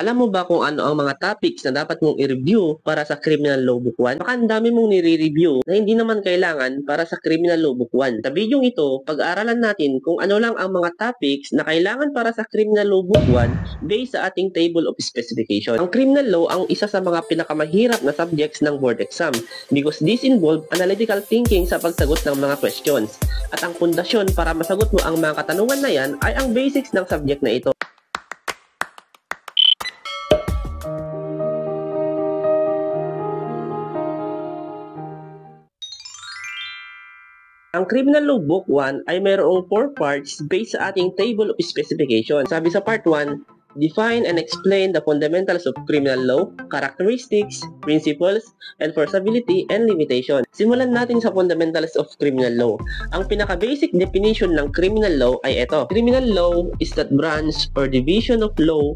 Alam mo ba kung ano ang mga topics na dapat mong i-review para sa Criminal Law Book 1? Baka ang dami mong nire-review na hindi naman kailangan para sa Criminal Law Book 1. Sa videong ito, pag-aaralan natin kung ano lang ang mga topics na kailangan para sa Criminal Law Book 1 based sa ating Table of Specification. Ang Criminal Law ang isa sa mga pinakamahirap na subjects ng board exam because this involve analytical thinking sa pagsagot ng mga questions. At ang pundasyon para masagot mo ang mga katanungan na yan ay ang basics ng subject na ito. Ang Criminal Law Book 1 ay mayroong 4 parts based sa ating Table of Specification. Sabi sa Part 1, define and explain the fundamentals of criminal law, characteristics, principles, enforceability, and limitation. Simulan natin sa fundamentals of criminal law. Ang pinaka-basic definition ng criminal law ay ito. Criminal law is that branch or division of law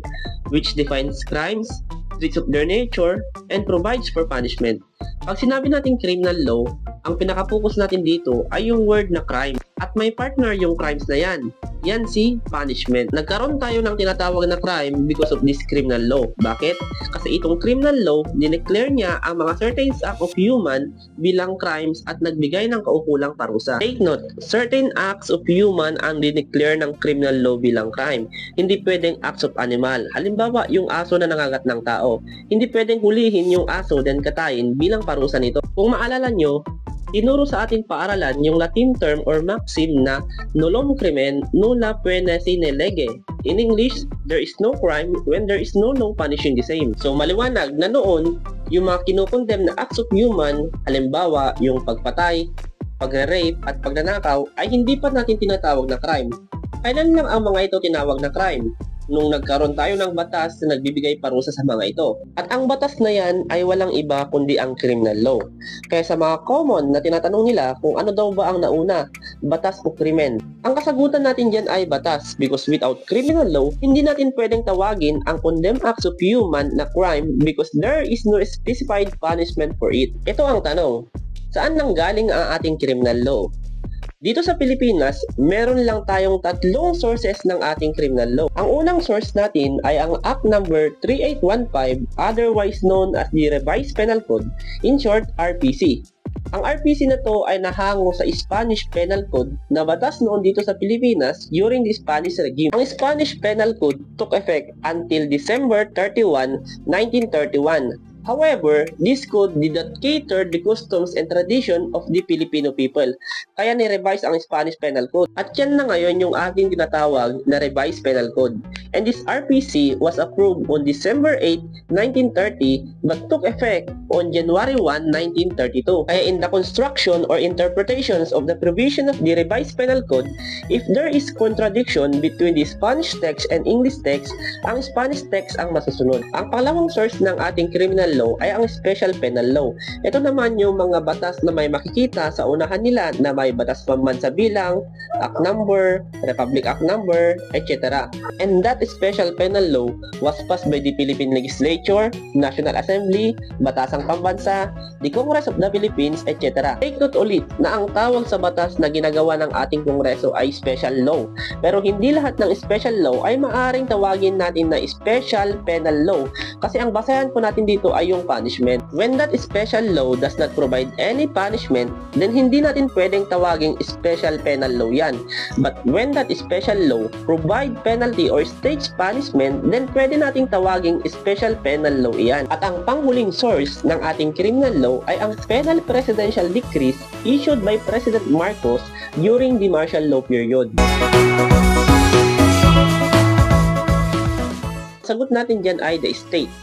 which defines crimes, treats of their nature, and provides for punishment. Pag sinabi natin criminal law, ang pinaka-focus natin dito ay yung word na crime. At may partner yung crimes na yan. Yan si punishment. Nagkaroon tayo ng tinatawag na crime because of this criminal law. Bakit? Kasi itong criminal law, dineclare niya ang mga certain acts of human bilang crimes at nagbigay ng kaukulang parusa. Take note, certain acts of human ang dineclare ng criminal law bilang crime. Hindi pwedeng acts of animal. Halimbawa, yung aso na nangagat ng tao. Hindi pwedeng hulihin yung aso then katayin bilang parusa nito. Kung maalala nyo, tinuro sa ating paaralan yung Latin term or maxim na nullum crimen nulla pena sine lege. In English, there is no crime when there is no law punishing the same. So maliwanag na noon, yung mga kinukondem na acts of human, halimbawa yung pagpatay, pagre-rape at pagnanakaw ay hindi pa natin tinatawag na crime. Kailan lang ang mga ito tinawag na crime? Nung nagkaroon tayo ng batas na nagbibigay parusa sa mga ito. At ang batas na yan ay walang iba kundi ang criminal law. Kaya sa mga common na tinatanong nila kung ano daw ba ang nauna, batas o krimen. Ang kasagutan natin dyan ay batas because without criminal law, hindi natin pwedeng tawagin ang condemned acts of human na crime because there is no specified punishment for it. Ito ang tanong, saan nanggaling ang ating criminal law? Dito sa Pilipinas, meron lang tayong tatlong sources ng ating criminal law. Ang unang source natin ay ang Act number 3815, otherwise known as the Revised Penal Code, in short, RPC. Ang RPC na to ay nahango sa Spanish Penal Code na batas noon dito sa Pilipinas during the Spanish regime. Ang Spanish Penal Code took effect until December 31, 1931. However, this code did not cater the customs and tradition of the Filipino people. Kaya ni-revise ang Spanish Penal Code. At yan na ngayon yung ating tinatawag na Revised Penal Code. And this RPC was approved on December 8, 1930 but took effect on January 1, 1932. Kaya in the construction or interpretations of the provision of the Revised Penal Code, if there is contradiction between the Spanish text and English text, ang Spanish text ang masusunod. Ang pangalawang source ng ating criminal law ay ang Special Penal Law. Ito naman yung mga batas na may makikita sa unahan nila na may batas pambansabilang, Act Number, Republic Act Number, etc. And that Special Penal Law was passed by the Philippine Legislature, National Assembly, Batasang Pambansa, the Congress of the Philippines, etc. Take note ulit na ang tawag sa batas na ginagawa ng ating Kongreso ay Special Law. Pero hindi lahat ng Special Law ay maaaring tawagin natin na Special Penal Law kasi ang basahan po natin dito ay yung punishment. When that special law does not provide any punishment, then hindi natin pwedeng tawaging special penal law yan. But when that special law provide penalty or stage punishment, then pwede nating tawaging special penal law yan. At ang panghuling source ng ating criminal law ay ang Penal Presidential Decrees issued by President Marcos during the martial law period. Sagot natin dyan ay the state.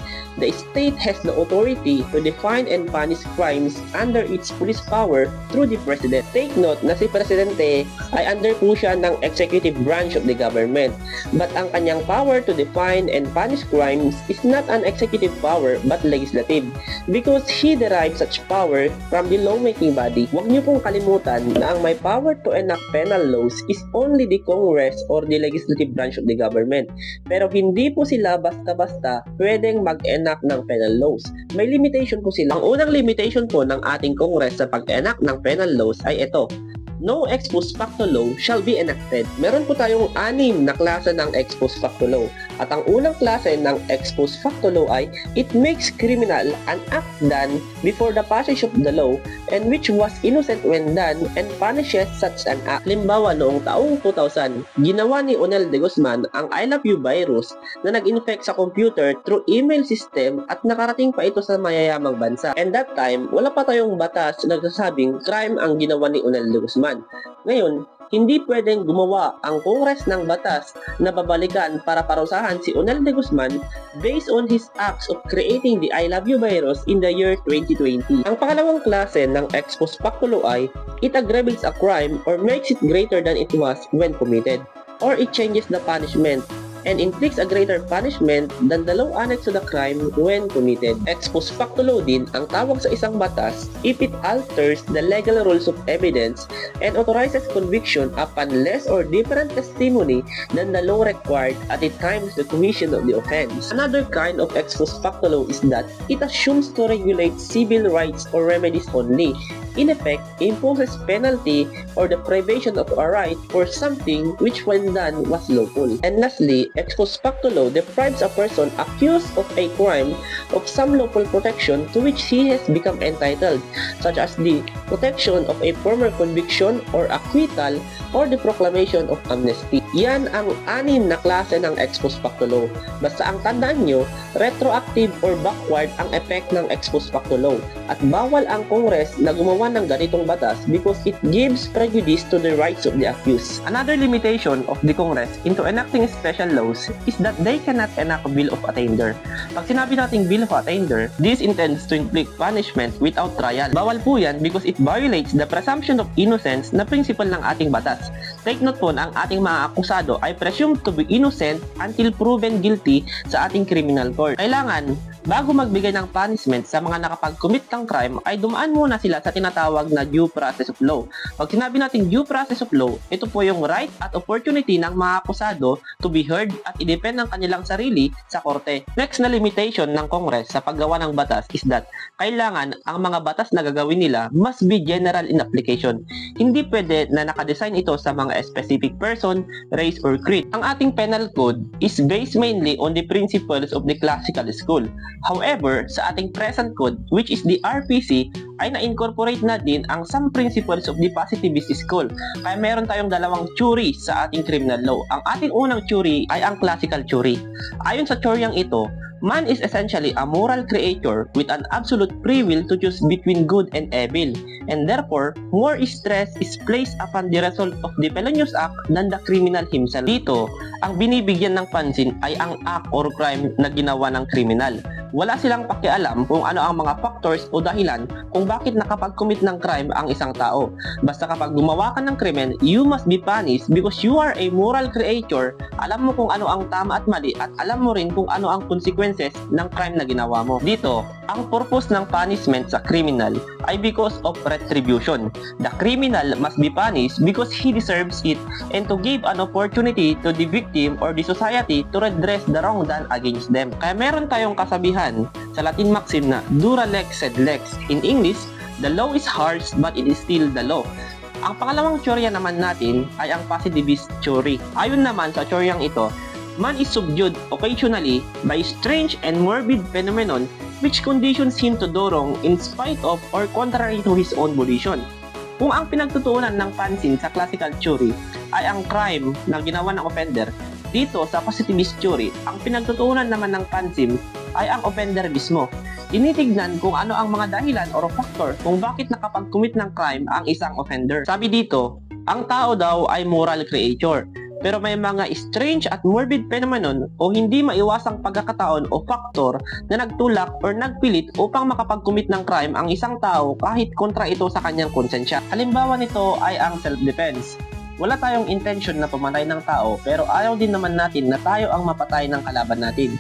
The state has the authority to define and punish crimes under its police power through the President. Take note na si Presidente ay under po siya ng executive branch of the government. But ang kanyang power to define and punish crimes is not an executive power but legislative because he derives such power from the lawmaking body. Huwag niyo pong kalimutan na ang may power to enact penal laws is only the Congress or the legislative branch of the government. Pero hindi po sila basta-basta pwedeng mag-enact ng penal laws. May limitation po sila. Ang unang limitation po ng ating Congress sa pag-enact ng penal laws ay ito. no ex post facto law shall be enacted. Meron po tayong 6 na klase ng ex post facto law. At ang unang klase ng ex post facto law ay it makes criminal an act done before the passage of the law and which was innocent when done and punishes such an act. Halimbawa, noong taong 2000, ginawa ni Onel de Guzman ang I Love You virus na nag-infect sa computer through email system at nakarating pa ito sa mayayamang bansa. And that time, wala pa tayong batas na nagsasabing crime ang ginawa ni Onel de Guzman. Ngayon, hindi pwedeng gumawa ang Kongres ng batas na babalikan para parusahan si Onel de Guzman based on his acts of creating the I Love You virus in the year 2020. Ang pangalawang klase ng ex post facto law ay it aggravates a crime or makes it greater than it was when committed, or it changes the punishment and inflicts a greater punishment than the law annexed to the crime when committed. Ex post facto law din ang tawag sa isang batas if it alters the legal rules of evidence and authorizes conviction upon less or different testimony than the law required at the time of the commission of the offense. Another kind of ex post facto law is that it assumes to regulate civil rights or remedies only. In effect, imposes penalty or the privation of a right for something which when done was lawful. And lastly, ex post facto law deprives a person accused of a crime of some lawful protection to which he has become entitled, such as the protection of a former conviction or acquittal or the proclamation of amnesty. Yan ang 6 na klase ng ex post facto law. Basta ang tandaan nyo, retroactive or backward ang effect ng ex post facto law. At bawal ang Kongres na gumawa ng ganitong batas because it gives prejudice to the rights of the accused. Another limitation of the Congress into enacting special laws is that they cannot enact a bill of attainder. Pag sinabi nating bill of attainder, this intends to inflict punishment without trial. Bawal po yan because it violates the presumption of innocence na principle ng ating batas. Take note po na ang ating mga akusado ay presumed to be innocent until proven guilty sa ating criminal court. Kailangan, bago magbigay ng punishment sa mga nakapag-commit ng crime, ay dumaan muna sila sa tinatawag na due process of law. Pag sinabi natin due process of law, ito po yung right at opportunity ng mga akusado to be heard at i-depend ng kanilang sarili sa korte. Next na limitation ng Congress sa paggawa ng batas is that kailangan ang mga batas na gagawin nila must be general in application. Hindi pwede na nakadesign ito sa mga specific person, race, or creed. Ang ating penal code is based mainly on the principles of the classical school. However, sa ating present code, which is the RPC, ay na-incorporate na din ang some principles of the positivist school. Kaya meron tayong dalawang theory sa ating criminal law. Ang ating unang theory ay ang classical theory. Ayon sa teoryang ito, man is essentially a moral creature with an absolute free will to choose between good and evil, and therefore, more stress is placed upon the result of the felonious act than the criminal himself. Dito, ang binibigyan ng pansin ay ang act or crime na ginawa ng criminal. Wala silang pakialam kung ano ang mga factors o dahilan kung bakit nakapag-commit ng crime ang isang tao. Basta kapag gumawa ka ng krimen, you must be punished because you are a moral creator. Alam mo kung ano ang tama at mali at alam mo rin kung ano ang consequences ng crime na ginawa mo. Dito, ang purpose ng punishment sa criminal ay because of retribution. The criminal must be punished because he deserves it and to give an opportunity to the victim or the society to redress the wrong done against them. Kaya meron tayong kasabihan sa Latin maxim na dura lex sed lex. In English, the law is harsh but it is still the law. Ang pangalawang teorya naman natin ay ang positivist theory. Ayon naman sa teoryang ito, man is subdued occasionally by strange and morbid phenomenon which conditions him to do wrong in spite of or contrary to his own volition. Kung ang pinagtutuunan ng pansin sa classical theory ay ang crime na ginawa ng offender, dito sa positivist theory, ang pinagtutuunan naman ng pansin ay ang offender mismo. Tinitignan kung ano ang mga dahilan or factor kung bakit nakapag-commit ng crime ang isang offender. Sabi dito, ang tao daw ay moral creature. Pero may mga strange at morbid phenomenon o hindi maiwasang pagkakataon o faktor na nagtulak or nagpilit upang makapag-commit ng crime ang isang tao kahit kontra ito sa kanyang konsensya. Halimbawa nito ay ang self-defense. Wala tayong intention na pumatay ng tao pero ayaw din naman natin na tayo ang mapatay ng kalaban natin.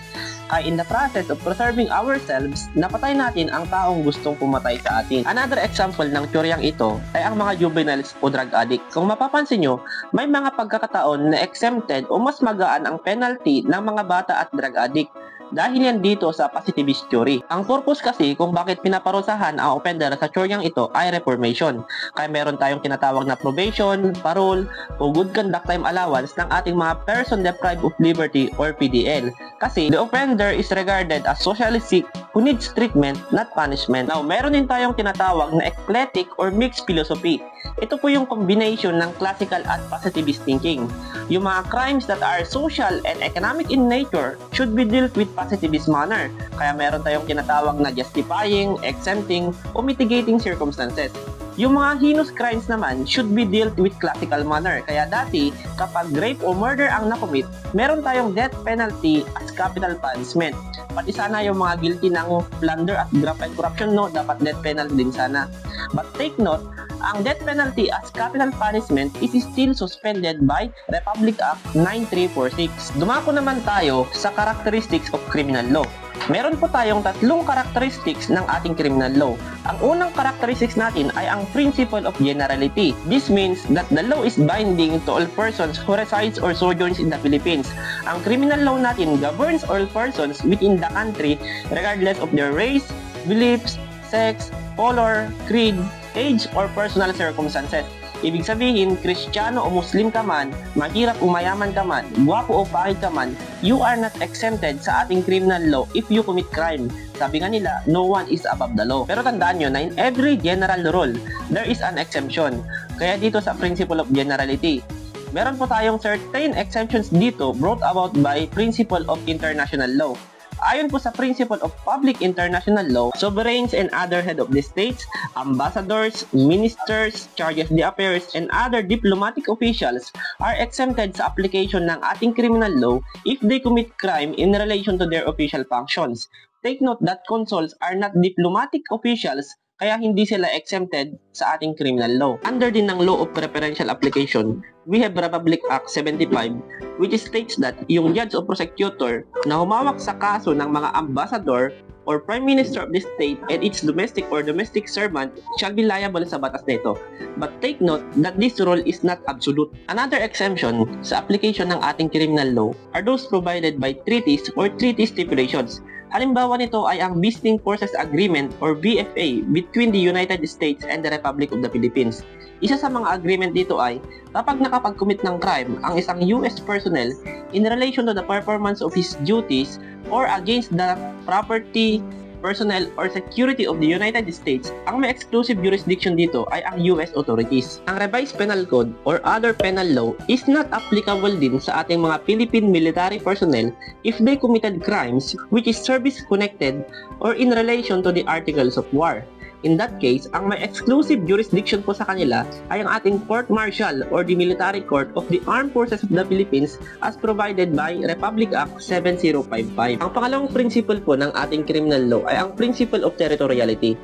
Kaya in the process of preserving ourselves, napatay natin ang taong gustong pumatay sa atin. Another example ng teoryang ito ay ang mga juveniles o drug addict. Kung mapapansin nyo, may mga pagkakataon na exempted o mas magaan ang penalty ng mga bata at drug addict. Dahil yan dito sa positivist theory. Ang purpose kasi kung bakit pinaparusahan ang offender sa teoryang ito ay reformation. Kaya meron tayong tinatawag na probation, parole, o good conduct time allowance ng ating mga person deprived of liberty or PDL. Kasi the offender is regarded as socially sick who needs treatment, not punishment. Now, meron din tayong tinatawag na eclectic or mixed philosophy. Ito po yung combination ng classical at positivist thinking. Yung mga crimes that are social and economic in nature should be dealt with positivist manner. Kaya meron tayong tinatawag na justifying, exempting, o mitigating circumstances. Yung mga heinous crimes naman should be dealt with classical manner. Kaya dati, kapag rape o murder ang nakomit, meron tayong death penalty as capital punishment. Pati sana yung mga guilty ng plunder at graft and corruption, no, dapat death penalty din sana. But take note, ang death penalty as capital punishment is still suspended by Republic Act 9346. Dumako naman tayo sa characteristics of criminal law. Meron po tayong tatlong characteristics ng ating criminal law. Ang unang characteristics natin ay ang principle of generality. This means that the law is binding to all persons who resides or sojourns in the Philippines. Ang criminal law natin governs all persons within the country regardless of their race, beliefs, sex, color, creed, age, or personal circumstances. Ibig sabihin, Kristiyano o Muslim ka man, mahirap o mayaman ka man, guwapo o pangit ka man, you are not exempted sa ating criminal law if you commit crime. Sabi nga nila, no one is above the law. Pero tandaan nyo na in every general rule, there is an exemption. Kaya dito sa principle of generality, meron po tayong certain exemptions dito brought about by principle of international law. Ayon po sa principle of public international law, sovereigns and other head of the states, ambassadors, ministers, charges d'affaires, and other diplomatic officials are exempted sa application ng ating criminal law if they commit crime in relation to their official functions. Take note that consuls are not diplomatic officials, kaya hindi sila exempted sa ating criminal law. Under din ng law of preferential application, we have Republic Act 75, which states that yung judge o prosecutor na humawak sa kaso ng mga ambassador or prime minister of the state and its domestic or domestic servant shall be liable sa batas nito. But take note that this rule is not absolute. Another exemption sa application ng ating criminal law are those provided by treaties or treaty stipulations. Halimbawa nito ay ang Visiting Forces Agreement or VFA between the United States and the Republic of the Philippines. Isa sa mga agreement dito ay kapag nakapag-commit ng crime ang isang US personnel in relation to the performance of his duties or against the property, personnel, or security of the United States, ang may exclusive jurisdiction dito ay ang US authorities. Ang Revised Penal Code or other penal law is not applicable din sa ating mga Philippine military personnel if they committed crimes which is service-connected or in relation to the Articles of War. In that case, ang may exclusive jurisdiction po sa kanila ay ang ating Court Martial or the Military Court of the Armed Forces of the Philippines as provided by Republic Act 7055. Ang pangalawang principle po ng ating criminal law ay ang principle of territoriality.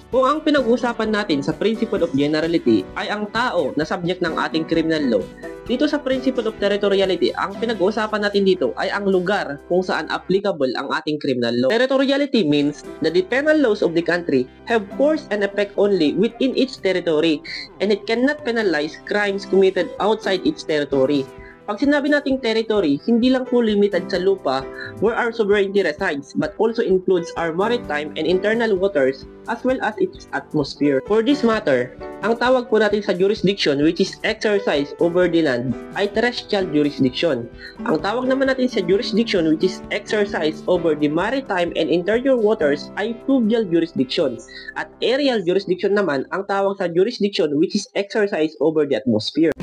Kung ang pinag-uusapan natin sa principle of generality ay ang tao na subject ng ating criminal law, dito sa principle of territoriality, ang pinag-uusapan natin dito ay ang lugar kung saan applicable ang ating criminal law. Territoriality means that the penal laws of the country have force and effect only within its territory and it cannot penalize crimes committed outside its territory. Pag sinabi nating territory, hindi lang po limited sa lupa where our sovereignty resides but also includes our maritime and internal waters as well as its atmosphere. For this matter, ang tawag po natin sa jurisdiction which is exercise over the land ay terrestrial jurisdiction. Ang tawag naman natin sa jurisdiction which is exercise over the maritime and interior waters ay fluvial jurisdiction. At aerial jurisdiction naman ang tawag sa jurisdiction which is exercise over the atmosphere.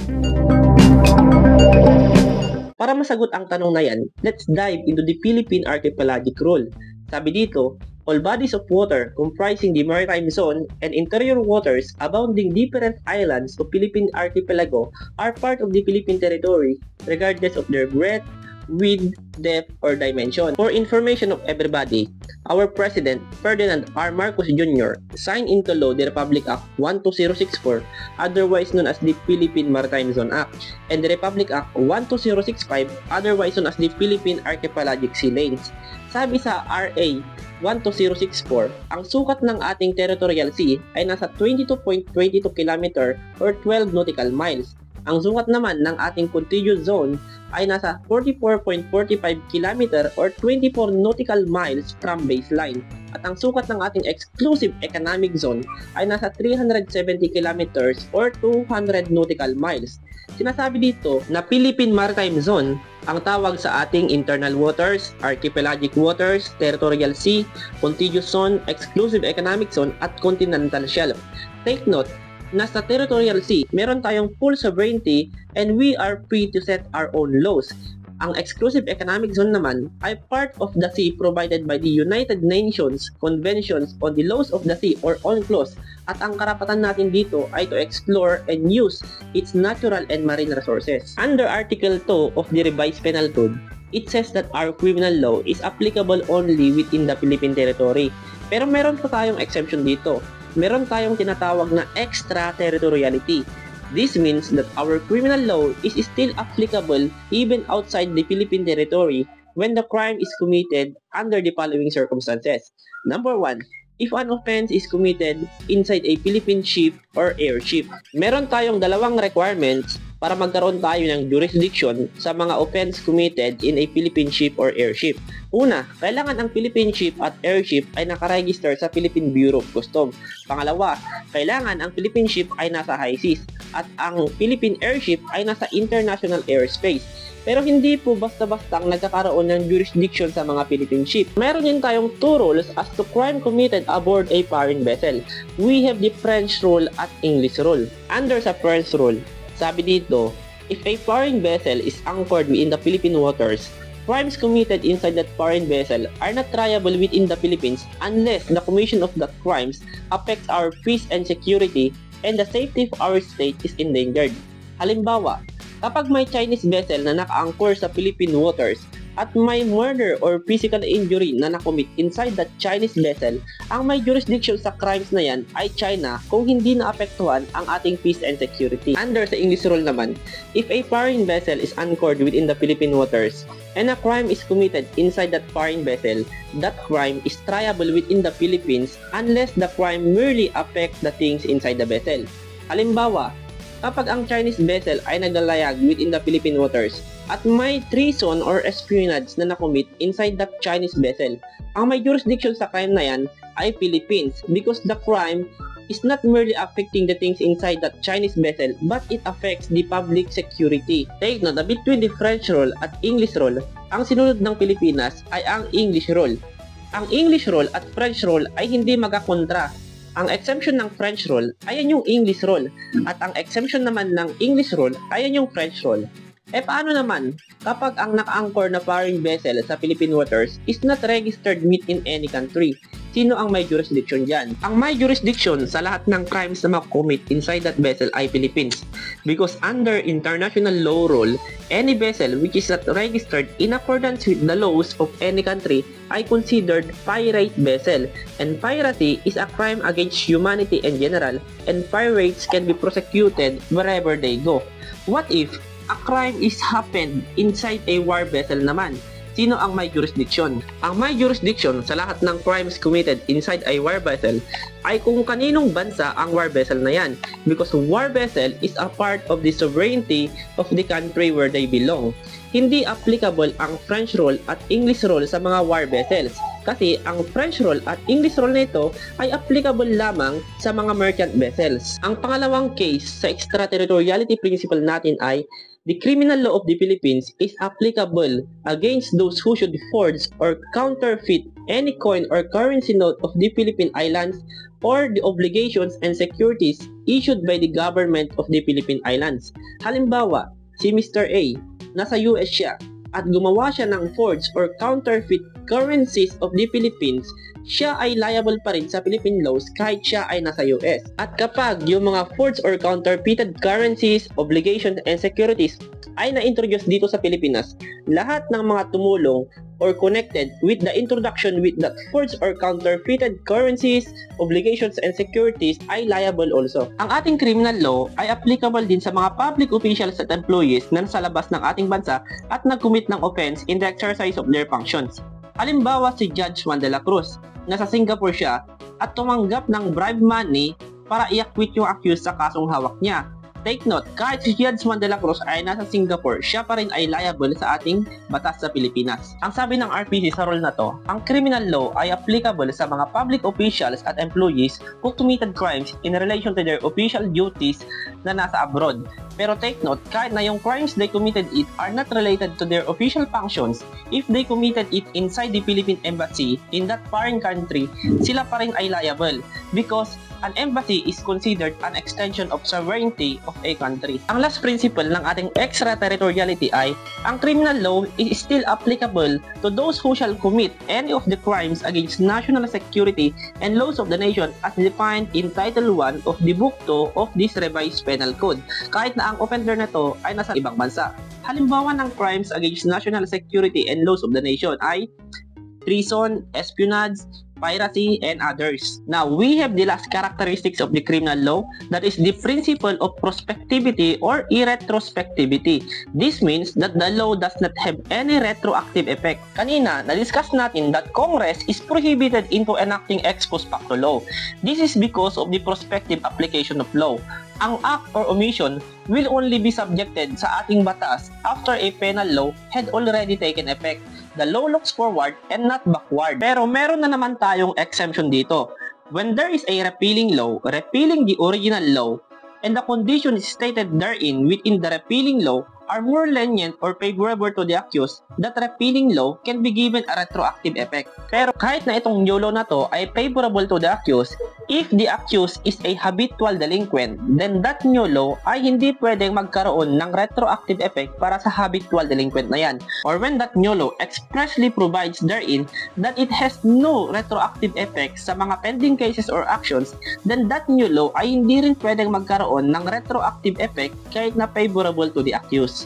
Para masagot ang tanong na yan, let's dive into the Philippine Archipelagic Rule. Sabi dito, all bodies of water comprising the maritime zone and interior waters abounding different islands of Philippine archipelago are part of the Philippine territory regardless of their breadth, width, depth, or dimension. For information of everybody, our President, Ferdinand R. Marcos Jr., signed into law the Republic Act 12064, otherwise known as the Philippine Maritime Zone Act, and the Republic Act 12065, otherwise known as the Philippine Archipelagic Sea Lanes. Sabi sa RA 12064, ang sukat ng ating territorial sea ay nasa 22.22 km or 12 nautical miles. Ang sukat naman ng ating contiguous zone ay nasa 44.45 km or 24 nautical miles from baseline. At ang sukat ng ating exclusive economic zone ay nasa 370 km or 200 nautical miles. Sinasabi dito na Philippine Maritime Zone ang tawag sa ating internal waters, archipelagic waters, territorial sea, contiguous zone, exclusive economic zone at continental shelf. Take note, na sa territorial sea, meron tayong full sovereignty and we are free to set our own laws. Ang exclusive economic zone naman ay part of the sea provided by the United Nations Conventions on the Laws of the Sea or UNCLOS, at ang karapatan natin dito ay to explore and use its natural and marine resources. Under Article 2 of the Revised Penal Code, it says that our criminal law is applicable only within the Philippine territory. Pero meron pa tayong exemption dito. Meron tayong tinatawag na extraterritoriality. This means that our criminal law is still applicable even outside the Philippine territory when the crime is committed under the following circumstances. Number 1, if an offense is committed inside a Philippine ship or airship. Meron tayong dalawang requirements para magkaroon tayo ng jurisdiction sa mga offense committed in a Philippine ship or airship. Una, kailangan ang Philippine ship at airship ay nakaregister sa Philippine Bureau of Customs. Pangalawa, kailangan ang Philippine ship ay nasa high seas at ang Philippine airship ay nasa international airspace. Pero hindi po basta-bastang nagkakaroon ng jurisdiction sa mga Philippine ship. Meron din tayong two rules as to crime committed aboard a foreign vessel. We have the French rule at English rule. Under sa French rule, sabi dito, if a foreign vessel is anchored within the Philippine waters, crimes committed inside that foreign vessel are not triable within the Philippines unless the commission of that crimes affects our peace and security and the safety of our state is endangered. Halimbawa, kapag may Chinese vessel na naka-anchor sa Philippine waters at may murder or physical injury na nakomit inside that Chinese vessel, ang may jurisdiction sa crimes na yan ay China kung hindi naapektuhan ang ating peace and security. Under sa English rule naman, if a foreign vessel is anchored within the Philippine waters and a crime is committed inside that foreign vessel, that crime is triable within the Philippines unless the crime merely affects the things inside the vessel. Halimbawa, kapag ang Chinese vessel ay naglalayag within the Philippine waters at may treason or espionage na nakomit inside that Chinese vessel, ang may jurisdiction sa crime na yan ay Philippines because the crime is not merely affecting the things inside that Chinese vessel but it affects the public security. Take note na between the French rule at English rule, ang sinunod ng Pilipinas ay ang English rule. Ang English rule at French rule ay hindi magkakontra. Ang exemption ng French rule, ayan yung English rule. At ang exemption naman ng English rule, ayan yung French rule. E paano naman kapag ang naka-anchor na foreign vessel sa Philippine waters is not registered within any country? Sino ang may jurisdiction dyan? Ang may jurisdiction sa lahat ng crimes na makomit inside that vessel ay Philippines. Because under international law rule, any vessel which is not registered in accordance with the laws of any country ay considered pirate vessel. And piracy is a crime against humanity in general, and pirates can be prosecuted wherever they go. What if a crime is happened inside a war vessel naman? Sino ang may jurisdiction? Ang may jurisdiction sa lahat ng crimes committed inside a war vessel ay kung kaninong bansa ang war vessel na yan, because war vessel is a part of the sovereignty of the country where they belong. Hindi applicable ang French rule at English rule sa mga war vessels kasi ang French rule at English rule nito ay applicable lamang sa mga merchant vessels. Ang pangalawang case sa extraterritoriality principle natin ay the criminal law of the Philippines is applicable against those who should forge or counterfeit any coin or currency note of the Philippine Islands or the obligations and securities issued by the government of the Philippine Islands. Halimbawa, si Mr. A, nasa US siya at gumawa siya ng forged or counterfeit currencies of the Philippines, siya ay liable pa rin sa Philippine laws kahit siya ay nasa US. At kapag yung mga forged or counterfeited currencies, obligations, and securities ay na-introduce dito sa Pilipinas, lahat ng mga tumulong or connected with the introduction with that forged or counterfeited currencies, obligations, and securities ay liable also. Ang ating criminal law ay applicable din sa mga public officials at employees na nasa labas ng ating bansa at nag-commit ng offense in the exercise of their functions. Halimbawa si Judge Juan de la Cruz, nasa Singapore siya at tumanggap ng bribe money para i-acquit yung accused sa kasong hawak niya. Take note, kahit si Yadsman de la Cruz ay nasa Singapore, siya pa rin ay liable sa ating batas sa Pilipinas. Ang sabi ng RPC sa rule na to, ang criminal law ay applicable sa mga public officials at employees who committed crimes in relation to their official duties na nasa abroad. Pero take note, kahit na yung crimes they committed it are not related to their official functions, if they committed it inside the Philippine Embassy in that foreign country, sila pa rin ay liable because an embassy is considered an extension of sovereignty of a country. Ang last principle ng ating extraterritoriality ay, ang criminal law is still applicable to those who shall commit any of the crimes against national security and laws of the nation as defined in Title 1 of the Book 2 of this revised penal code. Kahit na ang offender na to ay nasa ibang bansa. Halimbawa ng crimes against national security and laws of the nation ay treason, espionage, piracy, and others. Now, we have the last characteristics of the criminal law, that is the principle of prospectivity or irretrospectivity. This means that the law does not have any retroactive effect. Kanina, na-discuss natin that Congress is prohibited into enacting ex post facto law. This is because of the prospective application of law. Ang act or omission will only be subjected sa ating batas after a penal law had already taken effect. The law looks forward and not backward. Pero meron na naman tayong exemption dito. When there is a repealing law, repealing the original law, and the conditions stated therein within the repealing law are more lenient or favorable to the accused, that repealing law can be given a retroactive effect. Pero kahit na itong new law na to ay favorable to the accused, if the accused is a habitual delinquent, then that new law ay hindi pwedeng magkaroon ng retroactive effect para sa habitual delinquent na yan. Or when that new law expressly provides therein that it has no retroactive effect sa mga pending cases or actions, then that new law ay hindi rin pwedeng magkaroon ng retroactive effect kahit na favorable to the accused.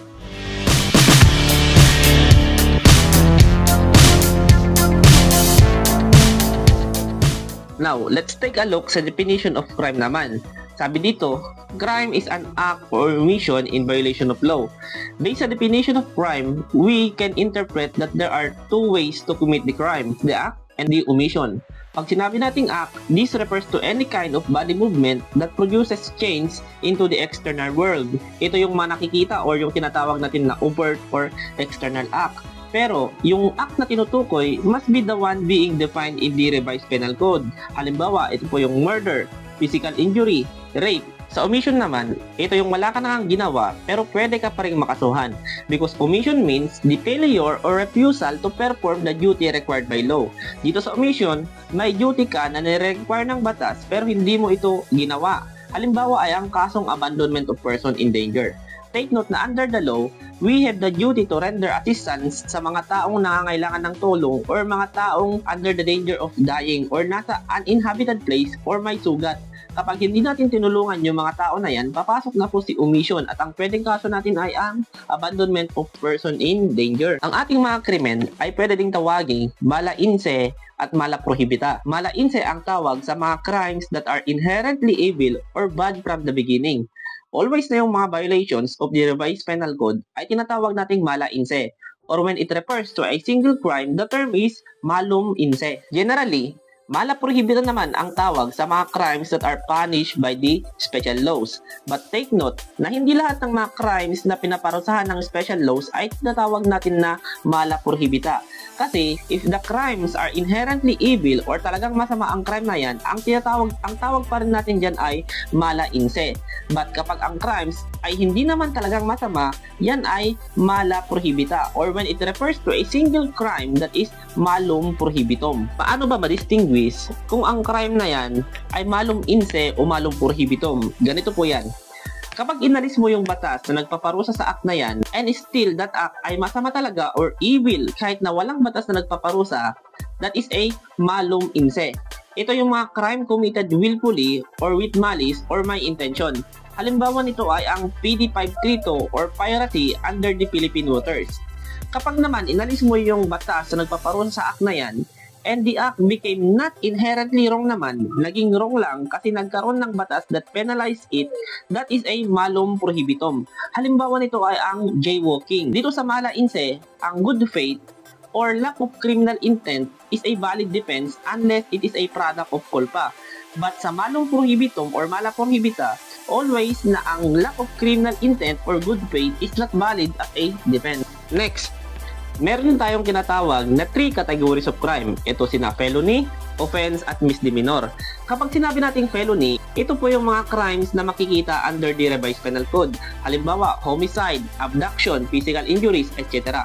Now, let's take a look sa definition of crime naman. Sabi dito, crime is an act or omission in violation of law. Based sa definition of crime, we can interpret that there are two ways to commit the crime, the act and the omission. Pag sinabi nating act, this refers to any kind of body movement that produces change into the external world. Ito yung mga nakikita or yung tinatawag natin na overt or external act. Pero, yung act na tinutukoy must be the one being defined in the revised penal code. Halimbawa, ito po yung murder, physical injury, rape. Sa omission naman, ito yung wala ka nang ginawa pero pwede ka pa rin makasuhan because omission means the failure or refusal to perform the duty required by law. Dito sa omission, may duty ka na nire-require ng batas pero hindi mo ito ginawa. Halimbawa ay ang kasong abandonment of person in danger. Take note na under the law, we have the duty to render assistance sa mga taong nangangailangan ng tulong or mga taong under the danger of dying or nasa uninhabited place or may sugat. Kapag hindi natin tinulungan yung mga tao na yan, papasok na po si omission at ang pwedeng kaso natin ay ang abandonment of person in danger. Ang ating mga krimen ay pwede ding tawaging mala inse at mala prohibita. Mala inse ang tawag sa mga crimes that are inherently evil or bad from the beginning. Always na yung mga violations of the revised penal code ay tinatawag nating mala inse, or when it refers to a single crime, the term is malum inse. Generally, mala prohibita naman ang tawag sa mga crimes that are punished by the special laws. But take note na hindi lahat ng mga crimes na pinaparusahan ng special laws ay tinatawag natin na mala prohibita. Kasi if the crimes are inherently evil or talagang masama ang crime na yan, ang tawag pa rin natin dyan ay mala inse. But kapag ang crimes ay hindi naman talagang masama, yan ay mala prohibita, or when it refers to a single crime, that is malum prohibitum. Paano ba ma-distinguish kung ang crime na yan ay malum inse o malum prohibitum? Ganito po yan. Kapag inalis mo yung batas na nagpaparusa sa act na yan, and still that act ay masama talaga or evil kahit na walang batas na nagpaparusa, that is a malum inse. Ito yung mga crime committed willfully or with malice or may intention. Halimbawa nito ay ang PD 532 or piracy under the Philippine waters. Kapag naman inalis mo yung batas na nagpaparusa sa act na yan, and the act became not inherently wrong naman, naging wrong lang kasi nagkaroon ng batas that penalize it, that is a malum prohibitum. Halimbawa nito ay ang jaywalking. Dito sa mala inse, ang good faith or lack of criminal intent is a valid defense unless it is a product of culpa. But sa malum prohibitum or mala prohibita, always na ang lack of criminal intent or good faith is not valid as a defense. Next, meron din tayong kinatawag na 3 categories of crime. Ito sina felony, offense, at misdemeanor. Kapag sinabi nating felony, ito po yung mga crimes na makikita under the Revised Penal Code. Halimbawa, homicide, abduction, physical injuries, etc.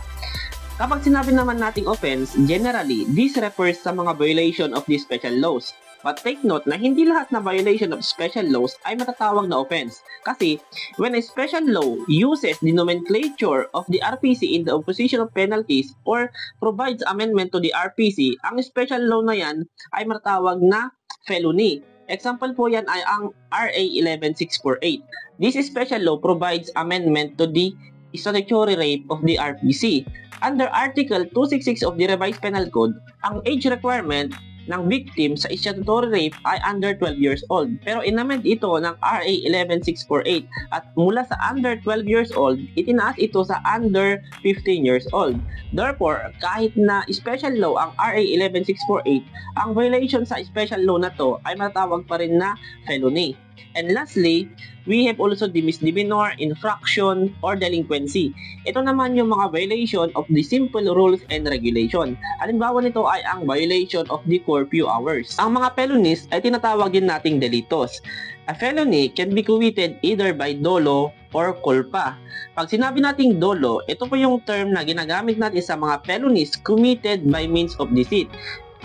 Kapag sinabi naman nating offense, generally, this refers sa mga violation of the special laws. But take note na hindi lahat na violation of special laws ay matatawag na offense. Kasi, when a special law uses the nomenclature of the RPC in the imposition of penalties or provides amendment to the RPC, ang special law na yan ay matatawag na felony. Example po yan ay ang RA 11648. This special law provides amendment to the statutory rape of the RPC. Under Article 266 of the Revised Penal Code, ang age requirement ng victim sa statutory rape ay under 12 years old. Pero inamend ito ng RA 11648 at mula sa under 12 years old, itinaas ito sa under 15 years old. Therefore, kahit na special law ang RA 11648, ang violation sa special law na to ay matatawag pa rin na felony. And lastly, we have also the misdemeanor, infraction, or delinquency. Ito naman yung mga violation of the simple rules and regulation. Halimbawa nito ay ang violation of the curfew hours. Ang mga felonies ay tinatawag din nating delitos. A felony can be committed either by dolo or culpa. Pag sinabi nating dolo, ito po yung term na ginagamit natin sa mga felonies committed by means of deceit.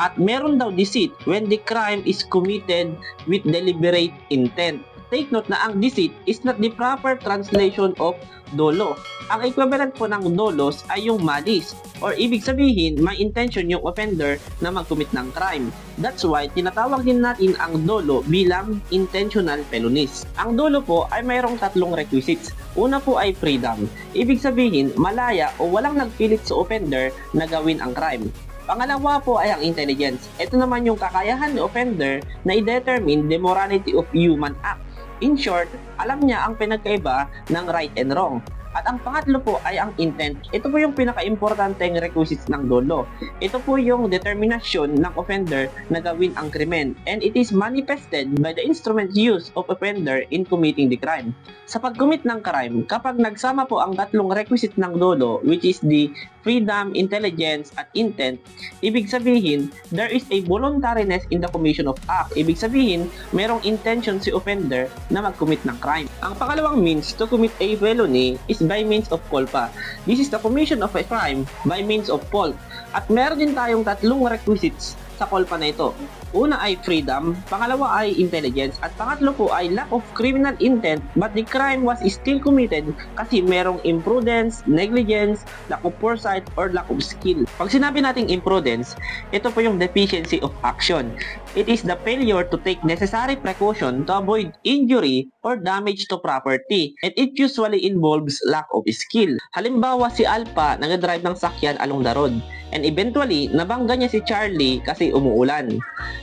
At meron daw deceit when the crime is committed with deliberate intent. Take note na ang deceit is not the proper translation of dolo. Ang equivalent po ng dolos ay yung malice, or ibig sabihin may intention yung offender na mag-commit ng crime. That's why tinatawag din natin ang dolo bilang intentional felonies. Ang dolo po ay mayroong 3 requisites. Una po ay freedom. Ibig sabihin malaya o walang nagpilit sa offender na gawin ang crime. Pangalawa po ay ang intelligence. Ito naman yung kakayahan ng offender na i-determine the morality of human act. In short, alam niya ang pinagkaiba ng right and wrong. At ang pangatlo po ay ang intent. Ito po yung pinaka-importanteng requisites ng dolo. Ito po yung determinasyon ng offender na gawin ang krimen, and it is manifested by the instrument used of offender in committing the crime. Sa pag-commit ng crime, kapag nagsama po ang 3 requisite ng dolo, which is the freedom, intelligence, at intent, ibig sabihin, there is a voluntariness in the commission of act. Ibig sabihin, merong intention si offender na mag-commit ng crime. Ang pangalawang means to commit a felony is by means of culpa. This is the commission of a crime by means of fault. At meron din tayong 3 requisites sa culpa na ito. Una ay freedom, pangalawa ay intelligence, at pangatlo po ay lack of criminal intent but the crime was still committed kasi merong imprudence, negligence, lack of foresight, or lack of skill. Pag sinabi nating imprudence, ito po yung deficiency of action. It is the failure to take necessary precaution to avoid injury or damage to property, and it usually involves lack of skill. Halimbawa, si Alpha nag-drive ng sakyan along the road, and eventually, nabangga niya si Charlie kasi umuulan.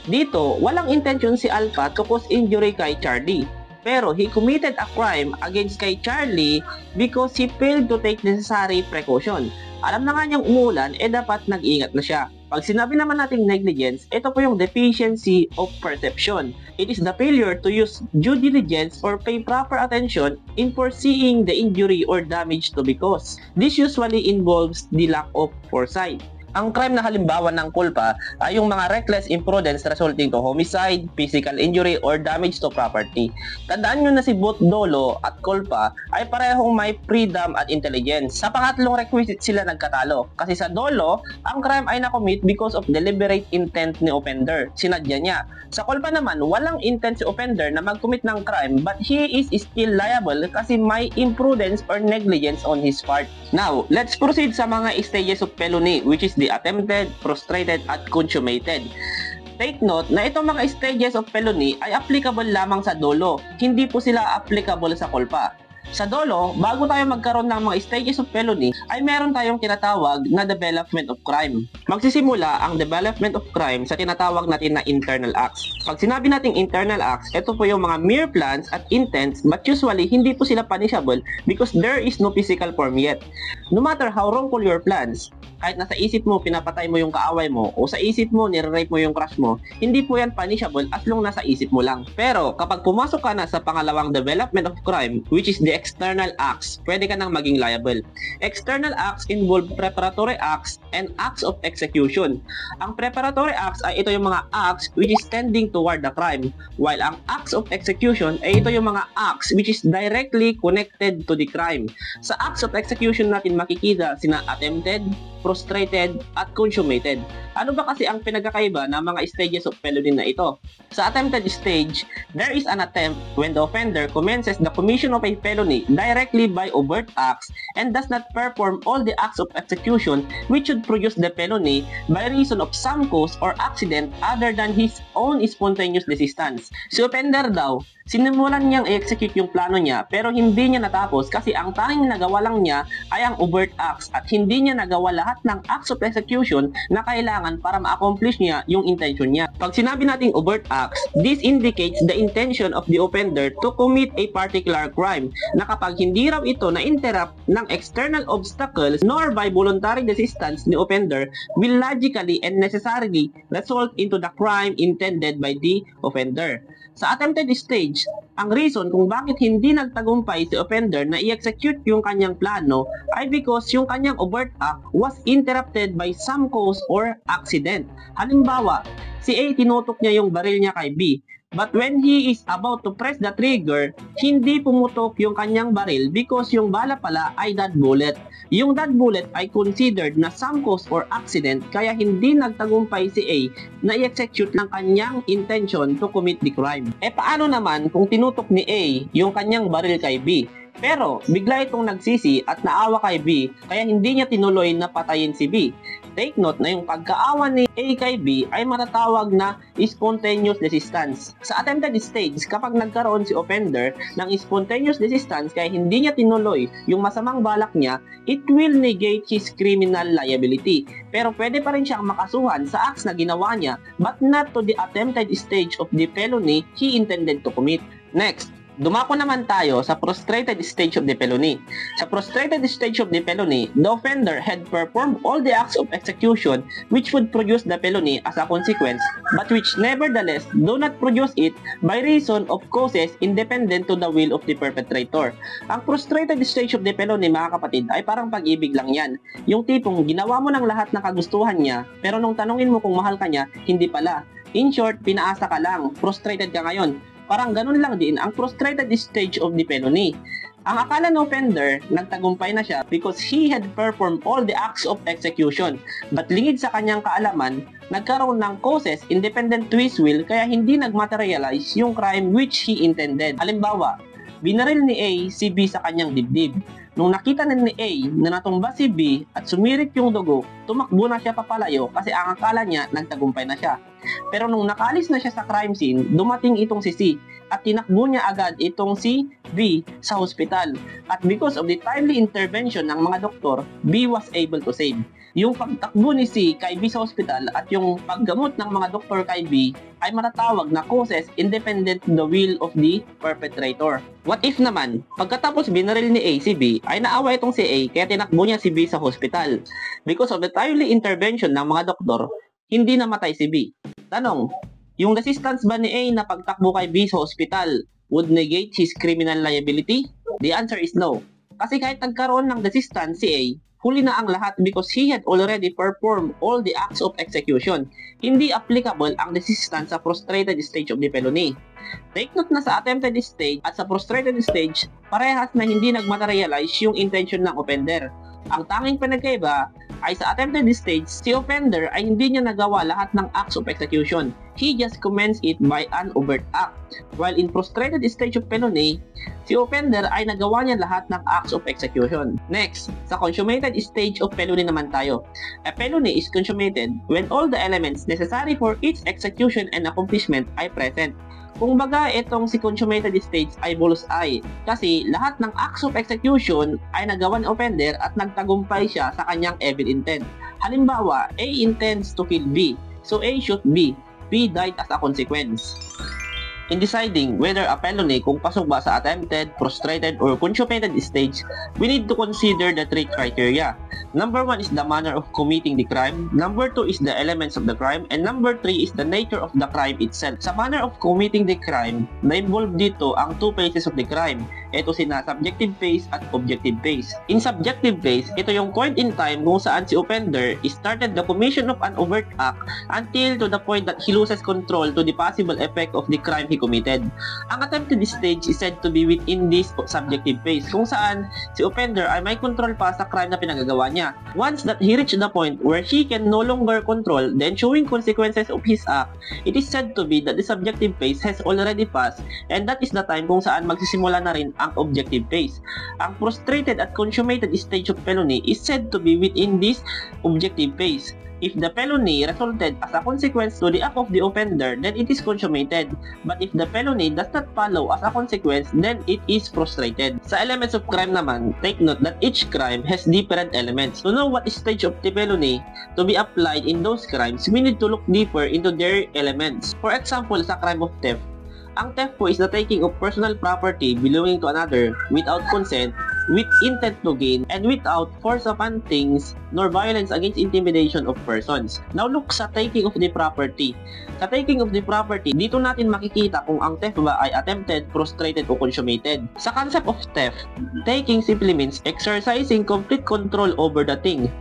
Dito, walang intention si Alpha to cause injury kay Charlie. Pero he committed a crime against kay Charlie because he failed to take necessary precaution. Alam na nga niyang umuulan, dapat nag-ingat na siya. Pag sinabi naman nating negligence, ito po yung deficiency of perception. It is the failure to use due diligence or pay proper attention in foreseeing the injury or damage to be caused. This usually involves the lack of foresight. Ang crime na halimbawa ng culpa ay yung mga reckless imprudence resulting to homicide, physical injury, or damage to property. Tandaan nyo na si both dolo at culpa ay parehong may freedom at intelligence. Sa pangatlong requisite sila nagkatalo. Kasi sa dolo, ang crime ay nakomit because of deliberate intent ni offender. Sinadya niya. Sa culpa naman, walang intent si offender na mag-commit ng crime but he is still liable kasi may imprudence or negligence on his part. Now, let's proceed sa mga stages of felony, which is the attempted, frustrated, at consummated. Take note na itong mga stages of felony ay applicable lamang sa dolo. Hindi po sila applicable sa culpa. Sa dolo, bago tayo magkaroon ng mga stages of felony, ay meron tayong tinatawag na development of crime. Magsisimula ang development of crime sa tinatawag natin na internal acts. Pag sinabi nating internal acts, ito po yung mga mere plans at intents, but usually hindi po sila punishable because there is no physical form yet. No matter how wrongful your plans, kahit nasa isip mo pinapatay mo yung kaaway mo o sa isip mo nire-rape mo yung crush mo, hindi po yan punishable as long nasa isip mo lang. Pero kapag pumasok ka na sa pangalawang development of crime, which is the external acts, pwede ka nang maging liable. External acts involve preparatory acts and acts of execution. Ang preparatory acts ay ito yung mga acts which is tending toward the crime, while ang acts of execution ay ito yung mga acts which is directly connected to the crime. Sa acts of execution natin makikita sina attempted, frustrated, at consummated. Ano ba kasi ang pinagkakaiba ng mga stages of felony na ito? Sa attempted stage, there is an attempt when the offender commences the commission of a felony directly by overt acts and does not perform all the acts of execution which should produce the felony by reason of some cause or accident other than his own spontaneous desistance. Si offender daw, sinimulan niyang i-execute yung plano niya pero hindi niya natapos kasi ang tanging nagawa lang niya ay ang overt acts at hindi niya nagawa lahat ng acts of execution na kailangan para ma-accomplish niya yung intention niya. Pag sinabi nating overt acts, this indicates the intention of the offender to commit a particular crime na kapag hindi raw ito na-interrupt ng external obstacles nor by voluntary desistance ni offender will logically and necessarily result into the crime intended by the offender. Sa attempted stage, ang reason kung bakit hindi nagtagumpay si offender na i-execute yung kanyang plano ay because yung kanyang overt act was interrupted by some cause or accident. Halimbawa, si A tinutok niya yung baril niya kay B. But when he is about to press the trigger, hindi pumutok yung kanyang baril because yung bala pala ay dud bullet. Yung dud bullet ay considered na some cause or accident kaya hindi nagtagumpay si A na i-execute ng kanyang intention to commit the crime. E paano naman kung tinutok ni A yung kanyang baril kay B? Pero bigla itong nagsisi at naawa kay B kaya hindi niya tinuloy na patayin si B. Take note na yung pagkaawa ni A kay B ay matatawag na spontaneous desistance. Sa attempted stage, kapag nagkaroon si offender ng spontaneous desistance kaya hindi niya tinuloy yung masamang balak niya, it will negate his criminal liability. Pero pwede pa rin siyang makasuhan sa acts na ginawa niya but not to the attempted stage of the felony he intended to commit. Next, dumako naman tayo sa frustrated stage of the felony. Sa frustrated stage of the felony, the offender had performed all the acts of execution which would produce the felony as a consequence, but which nevertheless do not produce it by reason of causes independent to the will of the perpetrator. Ang frustrated stage of the felony, mga kapatid, ay parang pag-ibig lang yan. Yung tipong ginawa mo ng lahat ng kagustuhan niya, pero nung tanungin mo kung mahal ka niya, hindi pala. In short, pinaasa ka lang, frustrated ka ngayon. Parang ganun lang din ang frustrated stage of the felony. Ang akala ng offender, nagtagumpay na siya because he had performed all the acts of execution. But lingid sa kanyang kaalaman, nagkaroon ng causes independent to his will kaya hindi nagmaterialize yung crime which he intended. Halimbawa, binaril ni A si B sa kanyang dibdib. Nung nakita na ni A na natumba si B at sumirit yung dugo, tumakbo na siya papalayo kasi ang akala niya nagtagumpay na siya. Pero nung nakaalis na siya sa crime scene, dumating itong si C at tinakbo niya agad itong si B sa hospital. At because of the timely intervention ng mga doktor, B was able to save. Yung pagtakbo ni C kay B sa hospital at yung paggamot ng mga doktor kay B ay matatawag na causes independent to the will of the perpetrator. What if naman, pagkatapos binaril ni A si B, ay naawa itong si A kaya tinakbo niya si B sa hospital. Because of the timely intervention ng mga doktor, hindi namatay si B. Tanong, yung resistance ba ni A na pagtakbo kay B sa hospital would negate his criminal liability? The answer is no. Kasi kahit nagkaroon ng resistance si A, huli na ang lahat because he had already performed all the acts of execution. Hindi applicable ang resistance sa frustrated stage of the felony. Take note na sa attempted stage at sa frustrated stage, parehas na hindi nagmaterialize yung intention ng offender. Ang tanging pinagkaiba ay sa attempted stage, si offender ay hindi niya nagawa lahat ng acts of execution. He just commenced it by an overt act. While in frustrated stage of felony, si offender ay nagawa niya lahat ng acts of execution. Next, sa consummated stage of felony naman tayo. A felony is consummated when all the elements necessary for its execution and accomplishment ay present. Kung baga, itong si consummated stage ay bullseye kasi lahat ng acts of execution ay nagawa ng offender at nagtagumpay siya sa kanyang evil intent. Halimbawa, A intends to kill B, so A shot B. B died as a consequence. In deciding whether a felony kung pasok ba sa attempted, frustrated, or consummated stage, we need to consider the three criteria. Number 1 is the manner of committing the crime, number 2 is the elements of the crime, and number 3 is the nature of the crime itself. Sa manner of committing the crime, na-involve dito ang two phases of the crime. Ito sina subjective phase at objective phase. In subjective phase, ito yung point in time kung saan si offender started the commission of an overt act until to the point that he loses control to the possible effect of the crime he committed. Ang attempted stage is said to be within this subjective phase, kung saan si offender ay may control pa sa crime na pinagagawa niya. Once that he reached the point where he can no longer control the ensuing consequences of his act, it is said to be that the subjective phase has already passed, and that is the time kung saan magsisimula na rin ang objective phase. Ang frustrated at consummated stage of felony is said to be within this objective phase. If the felony resulted as a consequence to the act of the offender, then it is consummated. But if the felony does not follow as a consequence, then it is frustrated. Sa elements of crime naman, take note that each crime has different elements. To know what stage of the felony to be applied in those crimes, we need to look deeper into their elements. For example, sa crime of theft, ang theft po is the taking of personal property belonging to another without consent, with intent to gain, and without force upon things, nor violence against intimidation of persons. Now look sa taking of the property. Sa taking of the property, dito natin makikita kung ang theft ba ay attempted, frustrated, o consummated. Sa concept of theft, taking simply means exercising complete control over the thing.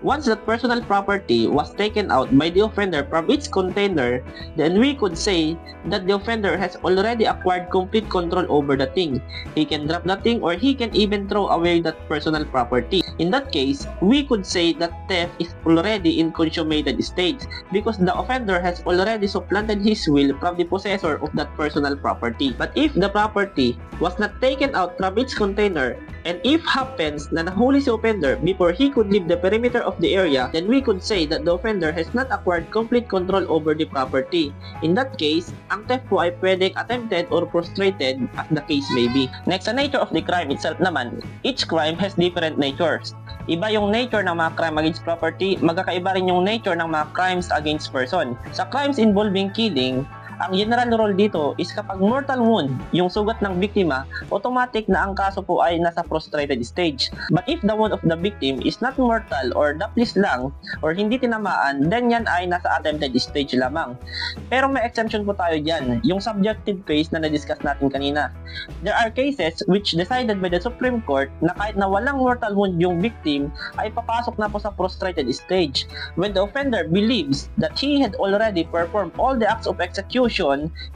Once that personal property was taken out by the offender from its container, then we could say that the offender has already acquired complete control over the thing. He can drop the thing, or he can even throw away that personal property. In that case, we could say that theft is already in consummated stage because the offender has already supplanted his will from the possessor of that personal property. But if the property was not taken out from its container, and if happens na nahuli si offender before he could leave the perimeter of the area, then we could say that the offender has not acquired complete control over the property. In that case, ang theft po ay pwedeng attempted or frustrated as the case may be. Next, sa nature of the crime itself naman, each crime has different natures. Iba yung nature ng mga crime against property, magkakaiba rin yung nature ng mga crimes against person. Sa crimes involving killing, ang general rule dito is kapag mortal wound yung sugat ng biktima, automatic na ang kaso po ay nasa frustrated stage. But if the wound of the victim is not mortal or daplis lang or hindi tinamaan, then yan ay nasa attempted stage lamang. Pero may exemption po tayo dyan, yung subjective phase na na-discuss natin kanina. There are cases which decided by the Supreme Court na kahit na walang mortal wound yung victim ay papasok na po sa frustrated stage when the offender believes that he had already performed all the acts of execution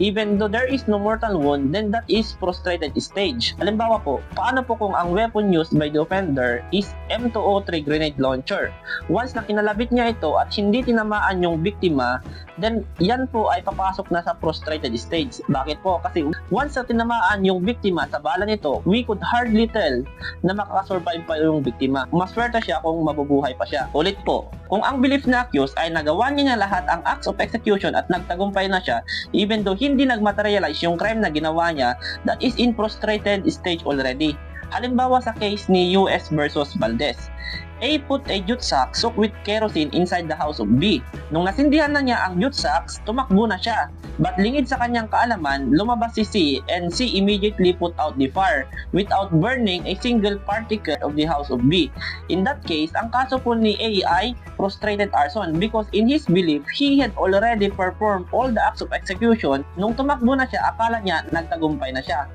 even though there is no mortal wound, then that is frustrated stage. Halimbawa po, paano po kung ang weapon used by the offender is M203 grenade launcher? Once na kinalabit niya ito at hindi tinamaan yung biktima, then yan po ay papasok na sa frustrated stage. Bakit po? Kasi once na tinamaan yung biktima sa bala nito, we could hardly tell na makakasurvive pa yung biktima. Maswerte siya kung mabubuhay pa siya. Ulit po, kung ang belief na accused ay nagawa niya lahat ang acts of execution at nagtagumpay na siya, even though hindi nagmaterialize yung crime na ginawa niya, that is in frustrated stage already. Halimbawa sa case ni US versus Valdez. A put a jute sack soaked with kerosene inside the house of B. Nung nasindihan na niya ang jute sacks, tumakbo na siya. But lingid sa kanyang kaalaman, lumabas si C and C immediately put out the fire without burning a single particle of the house of B. In that case, ang kaso po ni A ay frustrated arson because in his belief, he had already performed all the acts of execution. Nung tumakbo na siya, akala niya nagtagumpay na siya.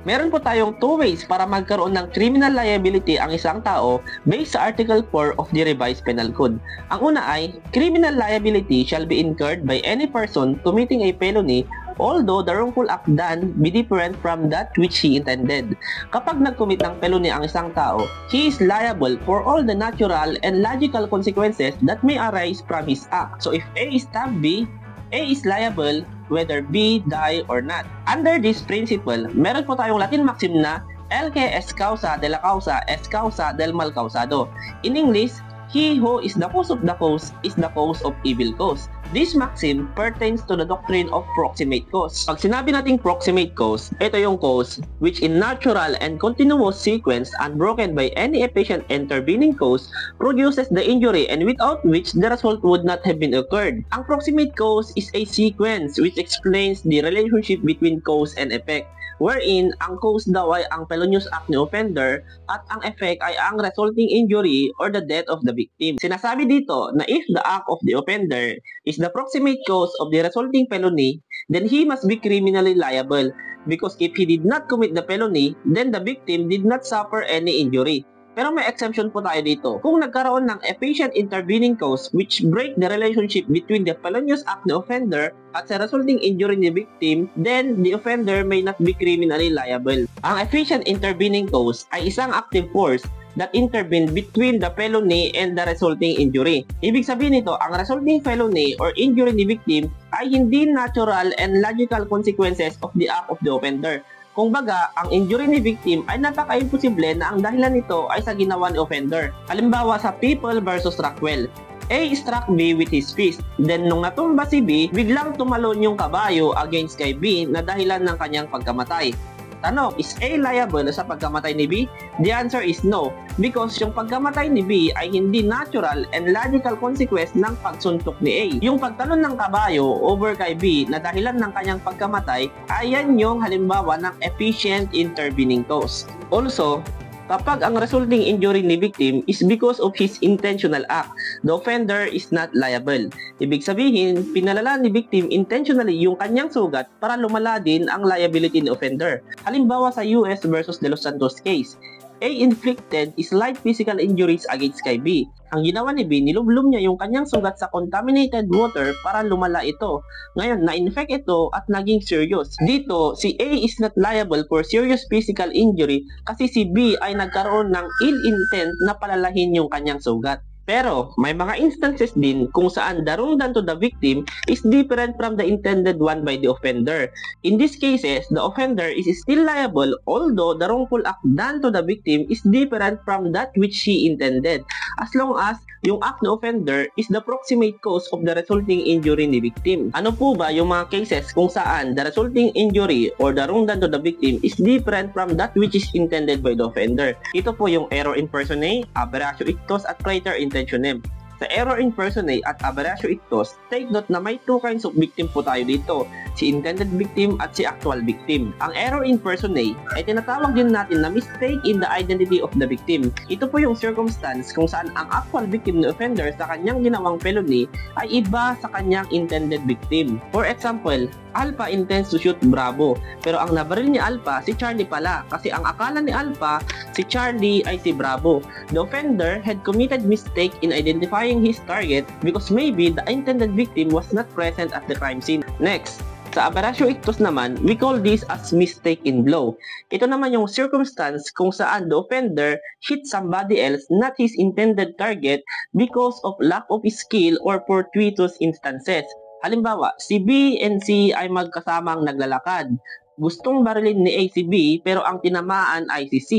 Meron po tayong two ways para magkaroon ng criminal liability ang isang tao based sa Article 4 of the Revised Penal Code. Ang una ay, criminal liability shall be incurred by any person committing a felony although the wrongful act done be different from that which he intended. Kapag nag-commit ng felony ang isang tao, he is liable for all the natural and logical consequences that may arise from his act. So if A is stabbed B, A is liable whether B die or not. Under this principle, meron po tayong Latin maxim na Elque est causa de la causa est causa del mal causado. In English, he who is the cause of the cause is the cause of evil cause. This maxim pertains to the doctrine of proximate cause. Pag sinabi nating proximate cause, ito yung cause which in natural and continuous sequence unbroken by any efficient intervening cause produces the injury and without which the result would not have been occurred. Ang proximate cause is a sequence which explains the relationship between cause and effect. wherein ang cause daw ay ang felonious act ni offender at ang effect ay ang resulting injury or the death of the victim. Sinasabi dito na if the act of the offender is the proximate cause of the resulting felony, then he must be criminally liable because if he did not commit the felony, then the victim did not suffer any injury. Pero may exemption po tayo dito. Kung nagkaroon ng efficient intervening cause which break the relationship between the felonious act ni offender at sa resulting injury ni victim, then the offender may not be criminally liable. Ang efficient intervening cause ay isang active force that intervene between the felony and the resulting injury. Ibig sabihin nito, ang resulting felony or injury ni victim ay hindi natural and logical consequences of the act of the offender. Kung baga, ang injury ni victim ay napaka-imposible na ang dahilan nito ay sa ginawa ni offender. Halimbawa sa People versus Rockwell. A struck B with his fist. Then nung natumba si B, biglang tumalon yung kabayo against kay B na dahilan ng kanyang pagkamatay. Tanong, is A liable sa pagkamatay ni B? The answer is no, because yung pagkamatay ni B ay hindi natural and logical consequence ng pagsuntok ni A. Yung pagtalon ng kabayo over kay B na dahilan ng kanyang pagkamatay, ayan yung halimbawa ng efficient intervening cause. Also, kapag ang resulting injury ni victim is because of his intentional act, the offender is not liable. Ibig sabihin, pinalala ni victim intentionally yung kanyang sugat para lumala din ang liability ni offender. Halimbawa sa US versus De Los Santos case, A inflicted slight physical injuries against kay B. Ang ginawa ni B, nilublom niya yung kanyang sugat sa contaminated water para lumala ito. Ngayon, na-infect ito at naging serious. Dito, si A is not liable for serious physical injury kasi si B ay nagkaroon ng ill intent na palalahin yung kanyang sugat. Pero, may mga instances din kung saan the wrong done to the victim is different from the intended one by the offender. In these cases, the offender is still liable although the wrongful act done to the victim is different from that which she intended, as long as yung act ng offender is the proximate cause of the resulting injury ni victim. Ano po ba yung mga cases kung saan the resulting injury or the wrong done to the victim is different from that which is intended by the offender? Ito po yung error in personae, aberratio ictus, at praeter intentionem. Sa error in personae at aberratio ictus, take note na may two kinds of victim po tayo dito, si intended victim at si actual victim. Ang error in personae ay tinatawag din natin na mistake in the identity of the victim. Ito po yung circumstance kung saan ang actual victim ni offender sa kanyang ginawang felony ay iba sa kanyang intended victim. For example, Alpha intends to shoot Bravo, pero ang nabaril ni Alpha si Charlie pala kasi ang akala ni Alpha si Charlie ay si Bravo. The offender had committed mistake in identifying his target because maybe the intended victim was not present at the crime scene. Next, sa aberratio ictus naman, we call this as mistake in blow. Ito naman yung circumstance kung saan the offender hit somebody else, not his intended target, because of lack of skill or fortuitous instances. Halimbawa, si B and C ay magkasamang naglalakad. Gustong barilin ni A si B pero ang tinamaan ay si C.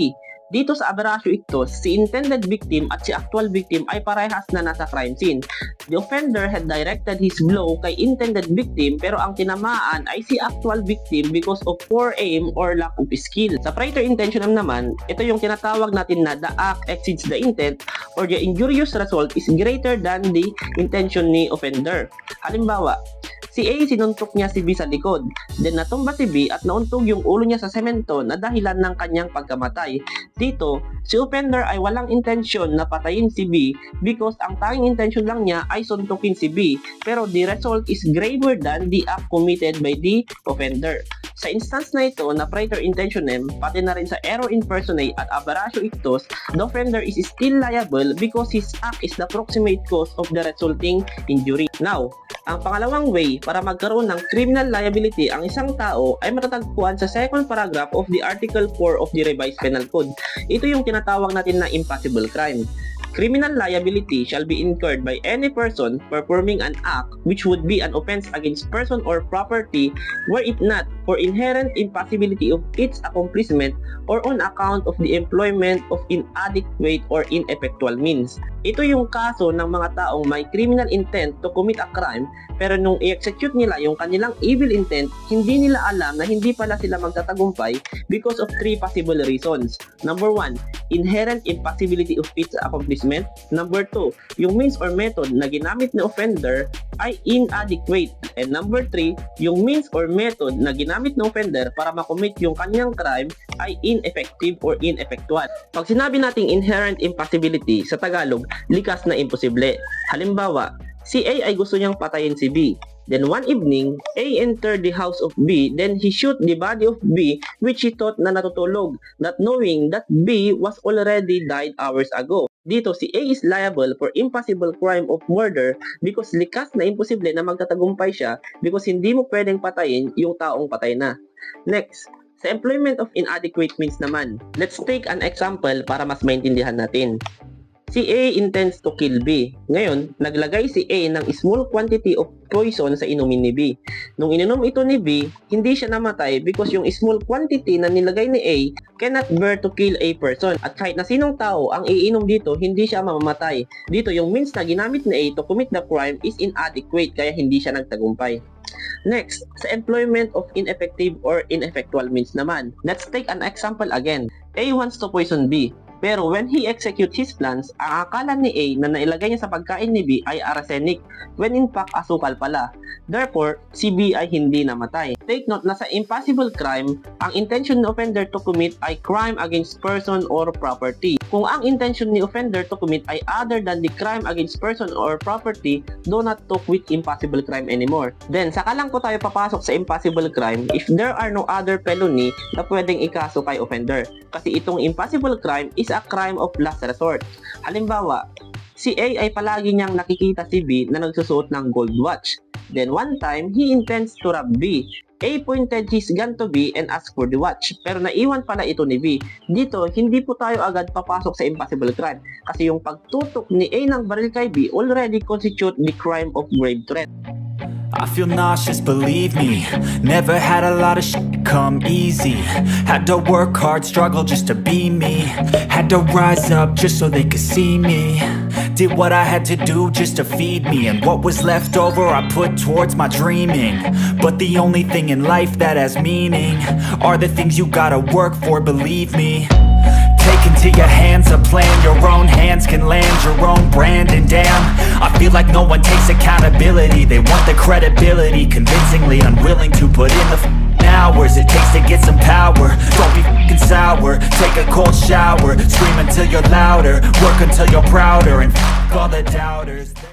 Dito sa aberratio ictus, si intended victim at si actual victim ay parehas na nasa crime scene. The offender had directed his blow kay intended victim pero ang tinamaan ay si actual victim because of poor aim or lack of skill. Sa praeter intentionem naman, ito yung tinatawag natin na the act exceeds the intent or the injurious result is greater than the intention ni offender. Halimbawa, si A sinuntok niya si B sa likod, then natumba si B at nauntog yung ulo niya sa semento na dahilan ng kanyang pagkamatay. Dito, si offender ay walang intensyon na patayin si B because ang tanging intensyon lang niya ay suntukin si B, pero the result is graver than the act committed by the offender. Sa instance na ito na praeter intentionem, pati na rin sa error in personae at aberratio ictus, the offender is still liable because his act is the proximate cause of the resulting injury. Now, ang pangalawang way para magkaroon ng criminal liability ang isang tao ay matatagpuan sa second paragraph of the Article 4 of the Revised Penal Code. Ito yung tinatawag natin na impossible crime. Criminal liability shall be incurred by any person performing an act which would be an offense against person or property were it not for inherent impossibility of its accomplishment or on account of the employment of inadequate or ineffectual means. Ito yung kaso ng mga taong may criminal intent to commit a crime pero nung i-execute nila yung kanilang evil intent, hindi nila alam na hindi pala sila magtatagumpay because of three possible reasons. Number 1, inherent impossibility of its accomplishment. enforcement. Number 2, yung means or method na ginamit ng offender ay inadequate. And number 3, yung means or method na ginamit ng offender para makommit yung kanyang crime ay ineffective or ineffectual. Pag sinabi nating inherent impossibility, sa Tagalog, likas na imposible. Halimbawa, si A ay gusto niyang patayin si B. Then one evening, A entered the house of B, then he shoot the body of B which he thought na natutulog, not knowing that B was already died hours ago. Dito, si A is liable for impossible crime of murder because likas na imposible na magtatagumpay siya because hindi mo pwedeng patayin yung taong patay na. Next, sa employment of inadequate means naman, let's take an example para mas maintindihan natin. Si A intends to kill B. Ngayon, naglagay si A ng small quantity of poison sa inumin ni B. Nung ininom ito ni B, hindi siya namatay because yung small quantity na nilagay ni A cannot bear to kill a person. At kahit na sinong tao ang iinom dito, hindi siya mamamatay. Dito, yung means na ginamit ni A to commit the crime is inadequate kaya hindi siya nagtagumpay. Next, sa employment of ineffective or ineffectual means naman. Let's take an example again. A wants to poison B. Pero when he executes his plans, ang akala ni A na nailagay niya sa pagkain ni B ay arsenic, when in fact asukal pala. Therefore, si B ay hindi namatay. Take note na sa impossible crime, ang intention ni offender to commit ay crime against person or property. Kung ang intention ni offender to commit ay other than the crime against person or property, do not talk with impossible crime anymore. Then, saka lang po tayo papasok sa impossible crime if there are no other felony na pwedeng ikaso kay offender. Kasi itong impossible crime is a crime of last resort. Halimbawa, si A ay palagi niyang nakikita si B na nagsusuot ng gold watch. Then one time, he intends to rob B. A pointed his gun to B and asked for the watch. Pero naiwan pala ito ni B. Dito, hindi po tayo agad papasok sa impossible crime. Kasi yung pagtutok ni A ng baril kay B already constitute the crime of grave threat. I feel nauseous, believe me. Never had a lot of shit come easy. Had to work hard, struggle just to be me. Had to rise up just so they could see me. Did what I had to do just to feed me. And what was left over I put towards my dreaming. But the only thing in life that has meaning are the things you gotta work for, believe me. Take into your hands a plan. Your own hands can land your own brand. And damn, I feel like no one takes accountability. They want the credibility, convincingly unwilling to put in the hours it takes to get some power. Don't be f***ing sour. Take a cold shower. Scream until you're louder. Work until you're prouder. And f*** all the doubters.